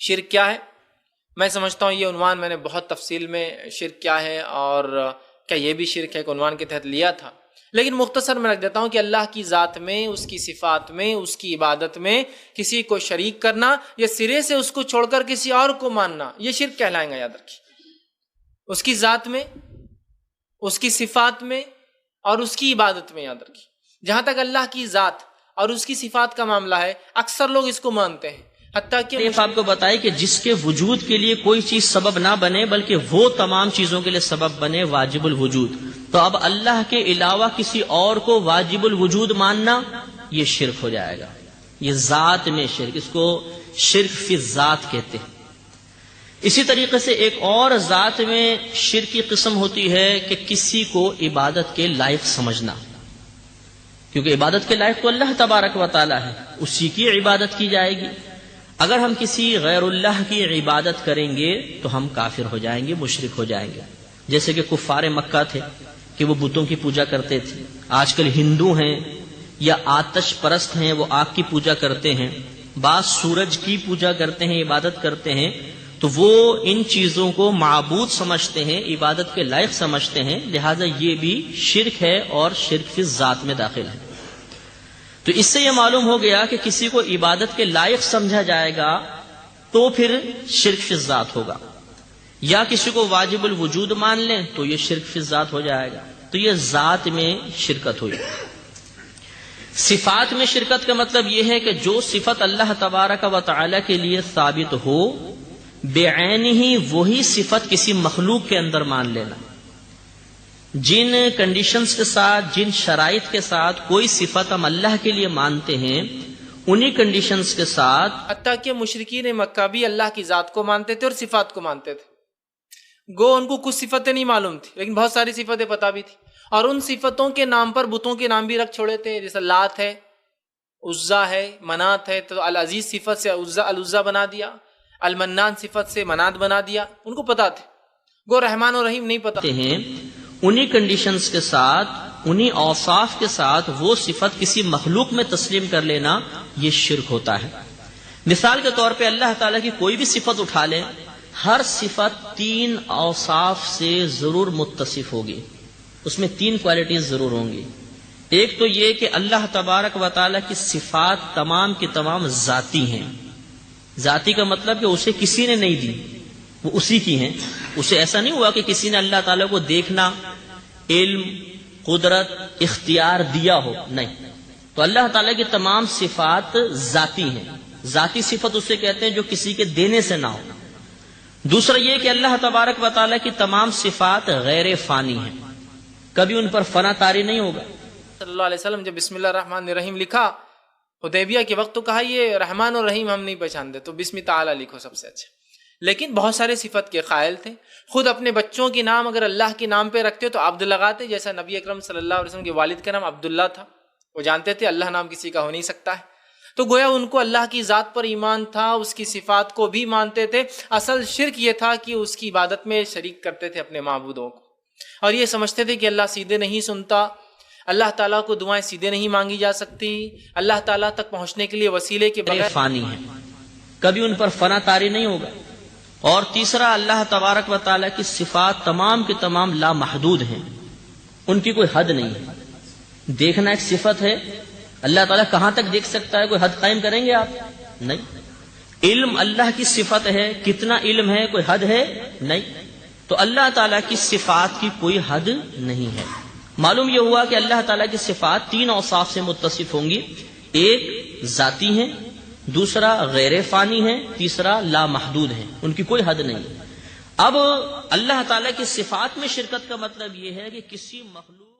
شرک کیا ہے؟ میں سمجھتا ہوں یہ عنوان میں نے بہت تفصیل میں شرک کیا ہے اور کیا یہ بھی شرک ہے کہ عنوان کے تحت لیا تھا، لیکن مختصر میں رکھ دیتا ہوں کہ اللہ کی ذات میں، اس کی صفات میں، اس کی عبادت میں کسی کو شریک کرنا یا سرے سے اس کو چھوڑ کر کسی اور کو ماننا، یہ شرک کہلائیں گا، یاد رکھیے۔ اس کی ذات میں، اس کی صفات میں اور اس کی عبادت میں، یاد رکھیے۔ جہاں تک اللہ کی ذات اور اس کی صفات کا معاملہ ہے، اکثر لوگ اس کو مانتے ہیں، حتیٰ کہ آپ کو بتائے کہ جس کے وجود کے لیے کوئی چیز سبب نہ بنے بلکہ وہ تمام چیزوں کے لیے سبب بنے، واجب الوجود، تو اب اللہ کے علاوہ کسی اور کو واجب الوجود ماننا یہ شرک ہو جائے گا، یہ ذات میں شرک، اس کو شرک فی الذات کہتے ہیں۔ اسی طریقے سے ایک اور ذات میں شرک کی قسم ہوتی ہے کہ کسی کو عبادت کے لائق سمجھنا، کیونکہ عبادت کے لائق تو اللہ تبارک و تعالی ہے، اسی کی عبادت کی جائے گی۔ اگر ہم کسی غیر اللہ کی عبادت کریں گے تو ہم کافر ہو جائیں گے، مشرک ہو جائیں گے، جیسے کہ کفار مکہ تھے کہ وہ بتوں کی پوجا کرتے تھے۔ آج کل ہندو ہیں یا آتش پرست ہیں، وہ آگ کی پوجا کرتے ہیں، بعض سورج کی پوجا کرتے ہیں، عبادت کرتے ہیں، تو وہ ان چیزوں کو معبود سمجھتے ہیں، عبادت کے لائق سمجھتے ہیں، لہذا یہ بھی شرک ہے اور شرک فی ذات میں داخل ہے۔ تو اس سے یہ معلوم ہو گیا کہ کسی کو عبادت کے لائق سمجھا جائے گا تو پھر شرک فی ذات ہوگا، یا کسی کو واجب الوجود مان لیں تو یہ شرک فی ذات ہو جائے گا، تو یہ ذات میں شرکت ہوئی۔ صفات میں شرکت کا مطلب یہ ہے کہ جو صفت اللہ تبارک و تعالی کے لیے ثابت ہو، بعین ہی وہی صفت کسی مخلوق کے اندر مان لینا۔ جن کنڈیشنز کے ساتھ، جن شرائط کے ساتھ کوئی صفت ہم اللہ کے لیے مانتے ہیں، انہی کنڈیشنز کے ساتھ، حتیٰ کہ مشرکین مکہ بھی اللہ کی ذات کو مانتے تھے اور صفات کو مانتے تھے، گو ان کو کچھ صفتیں نہیں معلوم تھی لیکن بہت ساری صفتیں پتہ بھی تھی، اور ان صفتوں کے نام پر بتوں کے نام بھی رکھ چھوڑے تھے، جیسے لات ہے، عزا ہے، منات ہے، تو العزیز صفت سے العزا بنا دیا، المنان صفت سے منات بنا دیا، ان کو پتہ تھے، گو رحمان و رحیم نہیں پتہ ہیں۔ انہی کنڈیشنز کے ساتھ، انہی اوصاف کے ساتھ وہ صفت کسی مخلوق میں تسلیم کر لینا یہ شرک ہوتا ہے۔ مثال کے طور پہ اللہ تعالیٰ کی کوئی بھی صفت اٹھا لیں، ہر صفت 3 اوصاف سے ضرور متصف ہوگی، اس میں 3 کوالٹیز ضرور ہوں گی۔ ایک تو یہ کہ اللہ تبارک و تعالیٰ کی صفات تمام کی تمام ذاتی ہیں، ذاتی کا مطلب کہ اسے کسی نے نہیں دی، وہ اسی کی ہیں، اسے ایسا نہیں ہوا کہ کسی نے اللہ تعالیٰ کو دیکھنا، علم، قدرت، اختیار دیا ہو، نہیں، تو اللہ تعالیٰ کی تمام صفات ذاتی ہیں۔ ذاتی صفت اسے کہتے ہیں جو کسی کے دینے سے نہ ہو۔ دوسرا یہ کہ اللہ تبارک و تعالیٰ کی تمام صفات غیر فانی ہیں، کبھی ان پر فنا طاری نہیں ہوگا۔ صلی اللہ علیہ وسلم جب بسم اللہ الرحمن الرحیم لکھا حدیبیہ کے وقت، تو کہا یہ رحمان اور رحیم ہم نہیں پہچانتے، تو بسم تعالی لکھو سب سے اچھا۔ لیکن بہت سارے صفت کے قائل تھے، خود اپنے بچوں کے نام اگر اللہ کے نام پہ رکھتے تو عبد لگاتے، جیسا نبی اکرم صلی اللہ علیہ وسلم کے والد کا نام عبداللہ تھا، وہ جانتے تھے اللہ نام کسی کا ہو نہیں سکتا ہے، تو گویا ان کو اللہ کی ذات پر ایمان تھا، اس کی صفات کو بھی مانتے تھے۔ اصل شرک یہ تھا کہ اس کی عبادت میں شریک کرتے تھے اپنے معبودوں کو، اور یہ سمجھتے تھے کہ اللہ سیدھے نہیں سنتا، اللہ تعالیٰ کو دعائیں سیدھے نہیں مانگی جا سکتی، اللہ تعالیٰ تک پہنچنے کے لیے وسیلے کے بغیر فانی ہیں، کبھی ان پر فنا طاری نہیں ہوگا۔ اور تیسرا، اللہ تبارک و تعالیٰ کی صفات تمام کی تمام لامحدود ہیں، ان کی کوئی حد نہیں ہے۔ دیکھنا ایک صفت ہے، اللہ تعالیٰ کہاں تک دیکھ سکتا ہے، کوئی حد قائم کریں گے آپ؟ نہیں۔ علم اللہ کی صفت ہے، کتنا علم ہے، کوئی حد ہے؟ نہیں۔ تو اللہ تعالیٰ کی صفات کی کوئی حد نہیں ہے۔ معلوم یہ ہوا کہ اللہ تعالیٰ کی صفات 3 اوصاف سے متصف ہوں گی، ایک ذاتی ہیں، دوسرا غیر فانی ہے، تیسرا لامحدود ہے، ان کی کوئی حد نہیں۔ اب اللہ تعالیٰ کی صفات میں شرکت کا مطلب یہ ہے کہ کسی مخلوق